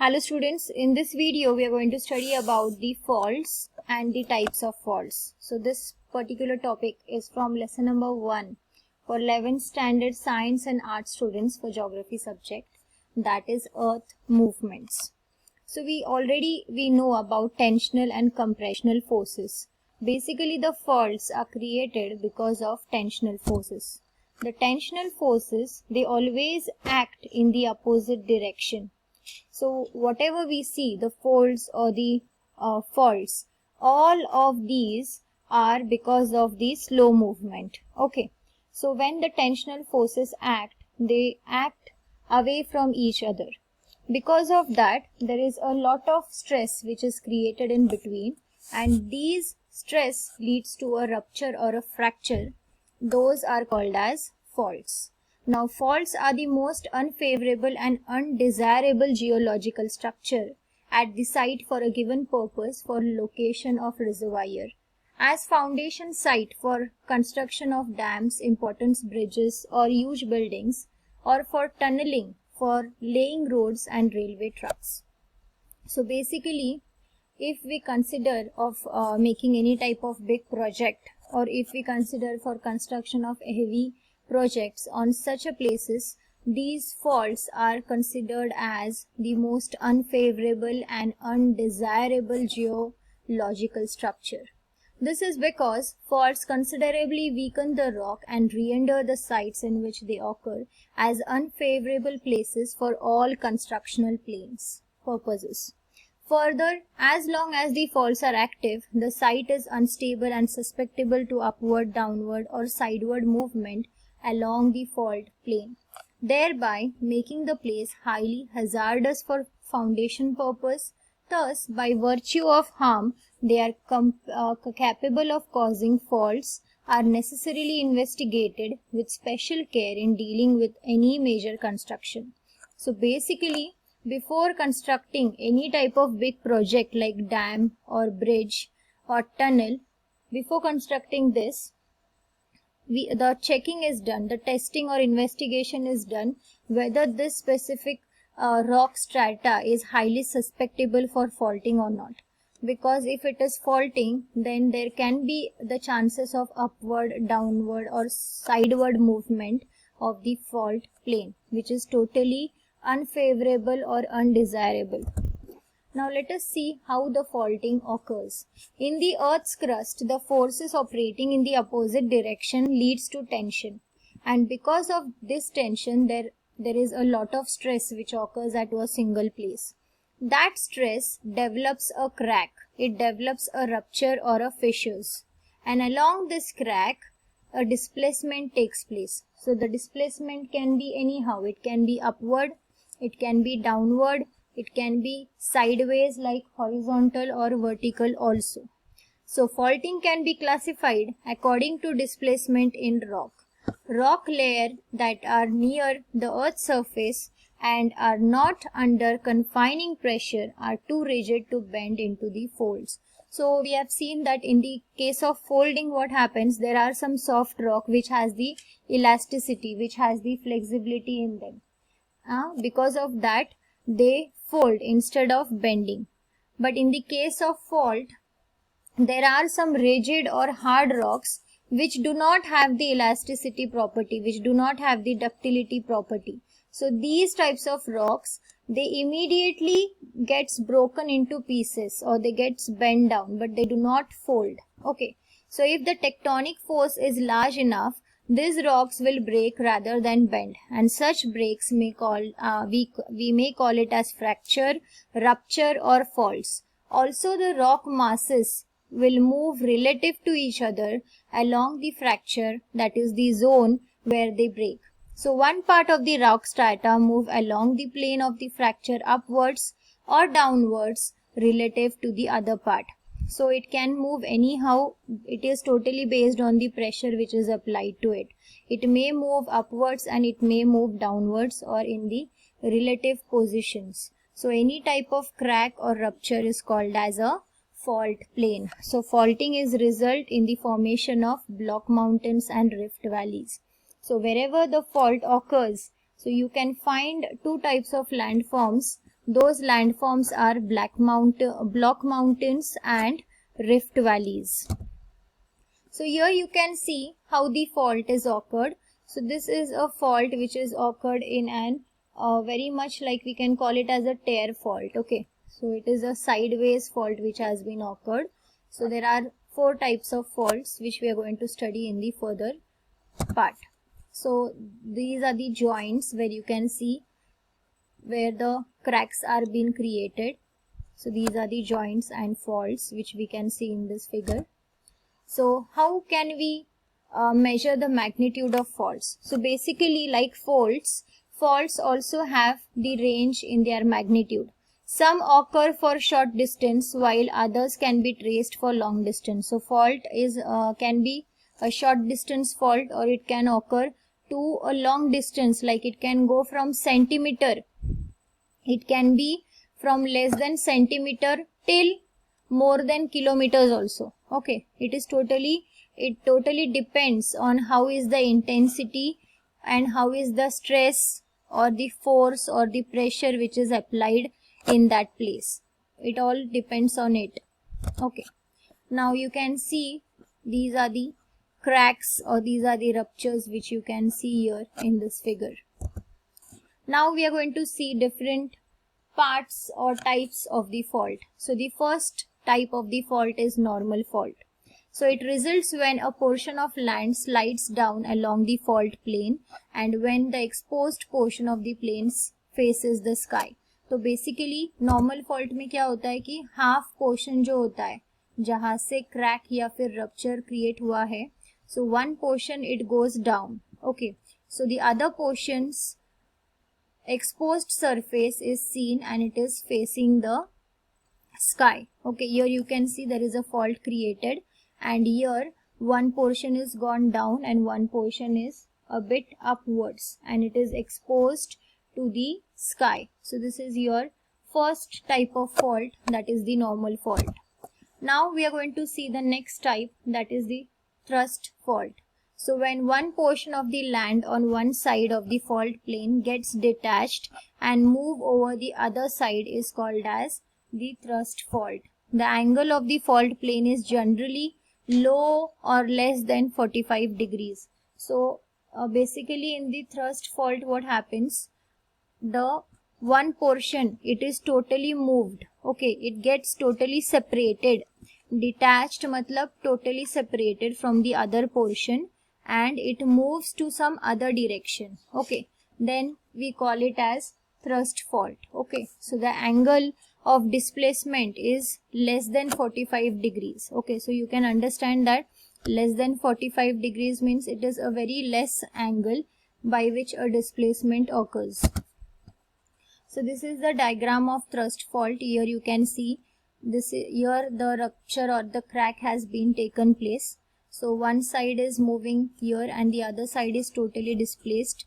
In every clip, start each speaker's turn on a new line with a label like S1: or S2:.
S1: Hello students, in this video we are going to study about the faults and the types of faults. So this particular topic is from lesson number 1 for 11th standard science and art students for geography subject, that is earth movements. So we know about tensional and compressional forces. Basically the faults are created because of tensional forces. The tensional forces, they always act in the opposite direction. So whatever we see, the folds or the faults, all of these are because of the slow movement. Okay. So when the tensional forces act, they act away from each other. Because of that, there is a lot of stress which is created in between, and these stress leads to a rupture or a fracture. Those are called as faults. Now, faults are the most unfavorable and undesirable geological structure at the site for a given purpose for location of reservoir, as foundation site for construction of dams, important bridges or huge buildings, or for tunneling for laying roads and railway tracks. So basically, if we consider of making any type of big project, or if we consider for construction of heavy projects on such a places, these faults are considered as the most unfavorable and undesirable geological structure. This is because faults considerably weaken the rock and render the sites in which they occur as unfavorable places for all constructional planes purposes. Further, as long as the faults are active, the site is unstable and susceptible to upward, downward or sideward movement along the fault plane, thereby making the place highly hazardous for foundation purpose. Thus, by virtue of harm they are capable of causing, faults are necessarily investigated with special care in dealing with any major construction. So basically, before constructing any type of big project like dam or bridge or tunnel, before constructing this, the checking is done, the testing or investigation is done whether this specific rock strata is highly susceptible for faulting or not. Because if it is faulting, then there can be the chances of upward, downward or sideward movement of the fault plane, which is totally unfavorable or undesirable. Now let us see how the faulting occurs. In the Earth's crust, the forces operating in the opposite direction leads to tension, and because of this tension there is a lot of stress which occurs at a single place. That stress develops a crack, it develops a rupture or a fissures, and along this crack a displacement takes place. So the displacement can be anyhow, it can be upward, it can be downward, it can be sideways like horizontal or vertical also. So faulting can be classified according to displacement in rock. Rock layers that are near the earth's surface and are not under confining pressure are too rigid to bend into the folds. So we have seen that in the case of folding, what happens, there are some soft rock which has the elasticity, which has the flexibility in them. Because of that, they fold instead of bending. But in the case of fault, there are some rigid or hard rocks which do not have the elasticity property, which do not have the ductility property. So these types of rocks, they immediately gets broken into pieces or they gets bent down, but they do not fold. Okay. So if the tectonic force is large enough, these rocks will break rather than bend, and such breaks may we may call it as fracture, rupture or faults. Also the rock masses will move relative to each other along the fracture, that is the zone where they break. So one part of the rock strata move along the plane of the fracture upwards or downwards relative to the other part. So it can move anyhow, it is totally based on the pressure which is applied to it. It may move upwards and it may move downwards or in the relative positions. So any type of crack or rupture is called as a fault plane. So faulting is result in the formation of block mountains and rift valleys. So wherever the fault occurs, so you can find two types of landforms. Those landforms are block mountains and rift valleys. So here you can see how the fault is occurred. So this is a fault which is occurred in an very much like we can call it as a tear fault. Okay, so it is a sideways fault which has been occurred. So there are 4 types of faults which we are going to study in the further part. So these are the joints where you can see where the cracks are being created. So these are the joints and faults which we can see in this figure. So how can we measure the magnitude of faults? So basically, like faults also have the range in their magnitude. Some occur for short distance while others can be traced for long distance. So fault is can be a short distance fault, or it can occur to a long distance, like it can go from centimeter. It can be from less than centimeter till more than kilometers also. Okay, it totally depends on how is the intensity and how is the stress or the force or the pressure which is applied in that place. It all depends on it. Okay, now you can see these are the cracks or these are the ruptures which you can see here in this figure. Now we are going to see different parts or types of the fault. So the first type of the fault is normal fault. So it results when a portion of land slides down along the fault plane and when the exposed portion of the plains faces the sky. तो basically normal fault में क्या होता है कि half portion जो होता है जहां से क्रैक या फिर रप्चर क्रिएट हुआ है, so one portion it goes down. Okay, so the other portions exposed surface is seen and it is facing the sky. Okay, here you can see there is a fault created and here one portion is gone down and one portion is a bit upwards and it is exposed to the sky. So this is your first type of fault, that is the normal fault. Now we are going to see the next type, that is the thrust fault. So when one portion of the land on one side of the fault plane gets detached and move over the other side is called as the thrust fault. The angle of the fault plane is generally low or less than 45 degrees. So basically in the thrust fault what happens, the one portion it is totally moved. Okay, it gets totally separated. Detached matlab totally separated from the other portion and it moves to some other direction. Okay, then we call it as thrust fault. Okay, so the angle of displacement is less than 45 degrees. Okay, so you can understand that less than 45 degrees means it is a very less angle by which a displacement occurs. So this is the diagram of thrust fault. Here you can see this, here the rupture or the crack has been taken place. So one side is moving here and the other side is totally displaced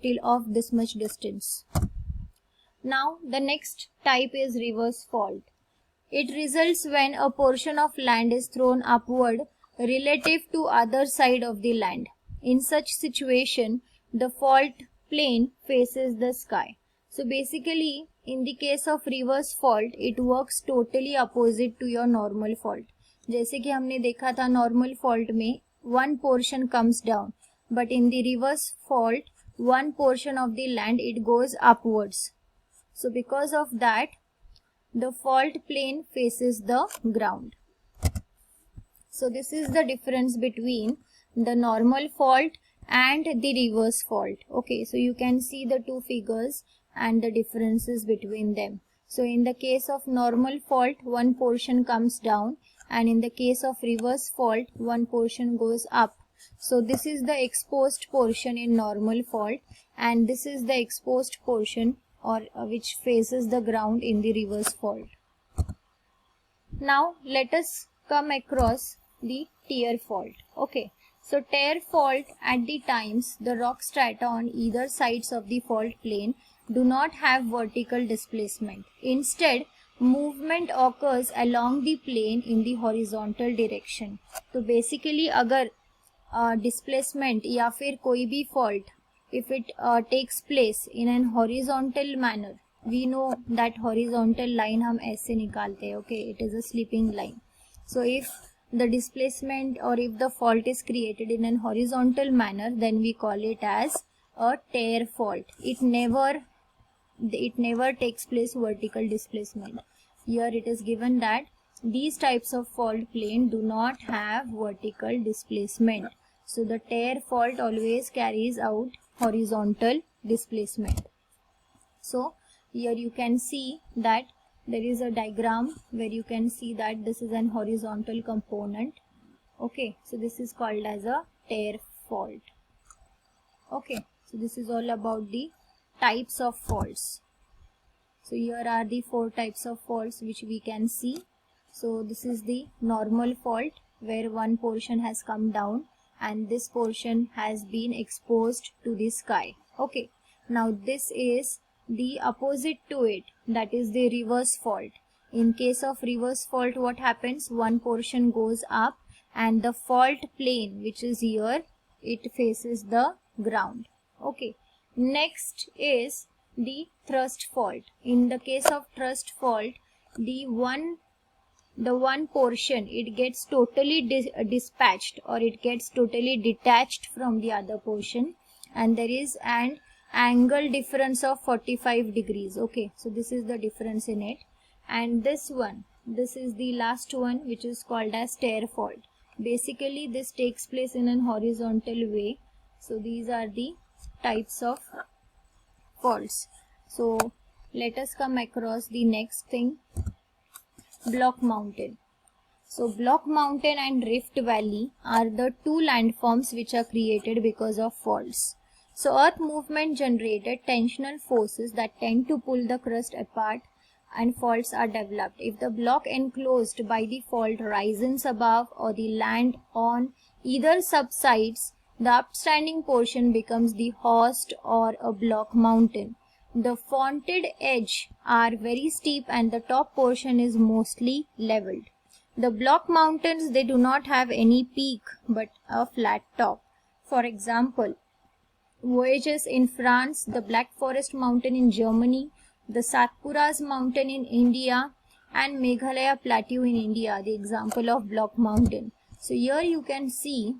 S1: till of this much distance. Now the next type is reverse fault. It results when a portion of land is thrown upward relative to other side of the land. In such situation, the fault plane faces the sky. So basically in the case of reverse fault, it works totally opposite to your normal fault. जैसे कि हमने देखा था normal fault में one portion comes down, but in the reverse fault one portion of the land it goes upwards. So because of that the fault plane faces the ground. So this is the difference between the normal fault and the reverse fault. Okay, so you can see the two figures and the differences between them. So in the case of normal fault, one portion comes down, and in the case of reverse fault, one portion goes up. So this is the exposed portion in normal fault, and this is the exposed portion or which faces the ground in the reverse fault. Now let us come across the tear fault. Okay, so tear fault, at the times the rock strata on either sides of the fault plane do not have vertical displacement. Instead, movement occurs along the plane in the horizontal direction. तो basically अगर displacement या फिर कोई भी fault, if it takes place in an horizontal manner, we know that horizontal line हम ऐसे निकालते हैं. Okay, it is a slipping line. So if the displacement or if the fault is created in an horizontal manner, then we call it as a tear fault. It never takes place vertical displacement. Here it is given that these types of fault plane do not have vertical displacement. So the tear fault always carries out horizontal displacement. So here you can see that there is a diagram where you can see that this is an horizontal component. Okay, so this is called as a tear fault. Okay, so this is all about the types of faults. So here are the 4 types of faults which we can see. So this is the normal fault where one portion has come down and this portion has been exposed to the sky. Okay, now this is the opposite to it, that is the reverse fault. In case of reverse fault, what happens? One portion goes up and the fault plane, which is here, it faces the ground. Okay, next is the thrust fault. In the case of thrust fault, the one portion, it gets totally dispatched, or it gets totally detached from the other portion, and there is an angle difference of 45 degrees. Okay, so this is the difference in it. And this is the last one, which is called as tear fault. Basically this takes place in an horizontal way. So these are the types of faults. So let us come across the next thing, block mountain. So block mountain and rift valley are the 2 landforms which are created because of faults. So earth movement generated tensional forces that tend to pull the crust apart and faults are developed. If the block enclosed by the fault rises above or the land on either subsides, the upstanding portion becomes the host or a block mountain. The faulted edges are very steep and the top portion is mostly leveled. The block mountains, they do not have any peak but a flat top. For example, Vosges in France, the Black Forest mountain in Germany, the Satpuras mountain in India, and Meghalaya plateau in India, the example of block mountain. So here you can see,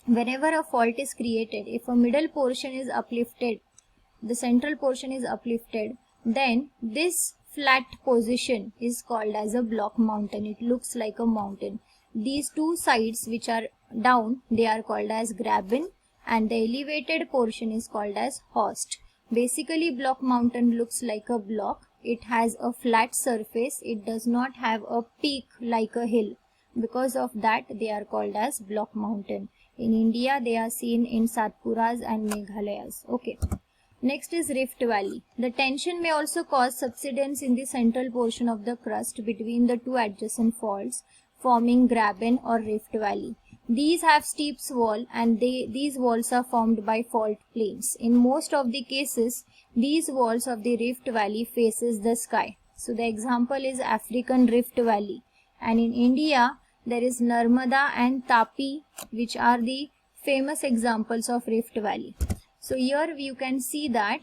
S1: whenever a fault is created, if a middle portion is uplifted, the central portion is uplifted, then this flat position is called as a block mountain. It looks like a mountain. These 2 sides which are down, they are called as graben, and the elevated portion is called as host. Basically block mountain looks like a block. It has a flat surface. It does not have a peak like a hill. Because of that they are called as block mountain. In India they are seen in Satpuras and Meghalayas. Okay. Next is rift valley. The tension may also cause subsidence in the central portion of the crust between the 2 adjacent faults, forming graben or rift valley. These have steep walls and these walls are formed by fault planes. In most of the cases, these walls of the rift valley faces the sky. So the example is African Rift Valley. And in India, there is Narmada and Tapi, which are the famous examples of Rift Valley. So here you can see that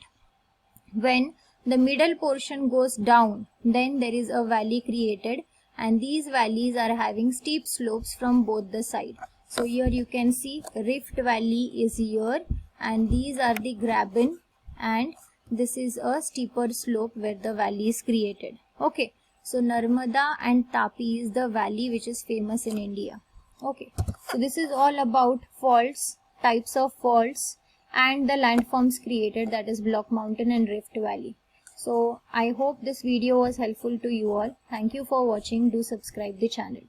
S1: when the middle portion goes down, then there is a valley created, and these valleys are having steep slopes from both the sides. So here you can see Rift Valley is here, and these are the graben, and this is a steeper slope where the valley is created. Okay, so Narmada and Tapi is the valley which is famous in India. Okay, so this is all about faults, types of faults, and the landforms created, that is block mountain and rift valley. So I hope this video was helpful to you all. Thank you for watching. Do subscribe the channel.